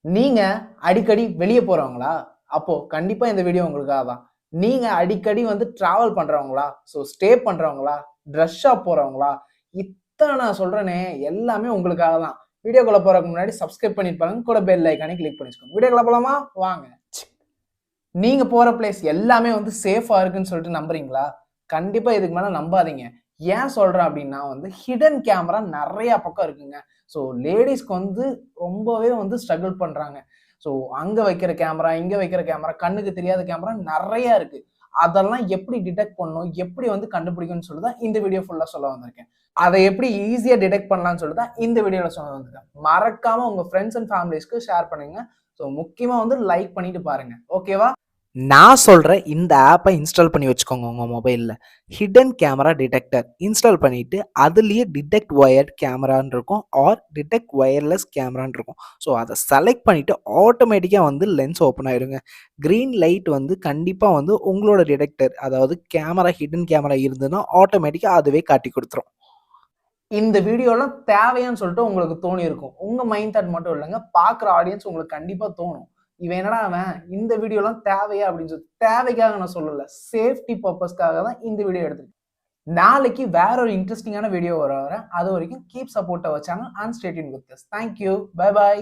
நீங்க அடிக்கடி வெளிய போறவங்களா? அப்போ கண்டிப்பா இந்த வீடியோ உங்களுக்காக தான். நீங்க அடிக்கடி வந்து டிராவல் பண்றவங்களா? ஸ்டே பண்றவங்களா? டிரெஸ் ஷாப் போறவங்களா? இத்தன நான் சொல்றேனே எல்லாமே உங்களுக்காக தான். வீடியோக்குள்ள போறதுக்கு முன்னாடி சப்ஸ்கிரைப் பண்ணிட்டு பாருங்க. கூட பெல் ஐகானை கிளிக் பண்ணி வச்சுக்கோங்க. வீடியோக்குள்ள போலாமா? வாங்க. நீங்க போற பிளேஸ் எல்லாமே வந்து சேஃபா இருக்குன்னு சொல்லிட்டு நம்புறீங்களா? கண்டிப்பா இதுக்கு மேல நம்பாதீங்க. ஏன் சொல்றேன் அப்டின்னா வந்து ஹிடன் கேமரா நெறைய பக்கம் இருக்குங்க. லேடீஸ்க்கு வந்து ரொம்பவே வந்து ஸ்ட்ரகிள் பண்றாங்க. அங்க வைக்கிற கேமரா, இங்க வைக்கிற கேமரா, கண்ணுக்கு தெரியாத கேமரா நெறைய இருக்கு. அதெல்லாம் எப்படி டிடெக்ட் பண்ணணும்? எப்படி வந்து கண்டுபிடிக்கணும்னு சொல்லி தான் இந்த வீடியோ ஃபுல்லா சொல்ல வந்திருக்கேன். அத எப்படி ஈஸியா டிடெக்ட் பண்ணலாம்னு சொல்லி தான் இந்த வீடியோல சொல்ல வந்திருக்கேன். மறக்காம உங்க ஃபிரெண்ட்ஸ் அண்ட் ஃபேமிலிஸ்க்கு ஷேர் பண்ணுங்க. முக்கியமா வந்து லைக் பண்ணிட்டு பாருங்க. ஓகேவா? நான் சொல்ற இந்த ஆப்பை இன்ஸ்டால் பண்ணி வச்சுக்கோங்க உங்க மொபைல்ல. ஹிடன் கேமரா டிடெக்டர் இன்ஸ்டால் பண்ணிட்டு அதுலயே டிடெக்ட் வயர்ட் கேமரான்னு இருக்கும் ஆர் டிடெக்ட் வயர்லெஸ் கேமரான்னு இருக்கும். அதை செலக்ட் பண்ணிட்டு ஆட்டோமேட்டிக்கா வந்து லென்ஸ் ஓப்பன் ஆயிருங்க. கிரீன் லைட் வந்து கண்டிப்பா வந்து உங்களோட டிடெக்டர், அதாவது கேமரா ஹிடன் கேமரா இருந்ததுன்னா ஆட்டோமேட்டிக்கா அதுவே காட்டி கொடுத்துரும். இந்த வீடியோலாம் தேவையான்னு சொல்லிட்டு உங்களுக்கு தோணி இருக்கும். உங்க மைண்ட் தாட் மட்டும் இல்லைங்க, பார்க்குற ஆடியன்ஸ் உங்களுக்கு கண்டிப்பா தோணும். இவன் என்னடா அவன் இந்த வீடியோலாம் தேவையா அப்படின்னு சொல்லி. தேவைக்காக நான் சொல்லல. சேஃப்டி பர்பஸ்க்காக தான் இந்த வீடியோ எடுத்திருக்கேன். நாளைக்கு வேற ஒரு இன்ட்ரெஸ்டிங்கான வீடியோ வரேன். அது வரைக்கும் keep support our channel and stay tune with us. Thank you. Bye by.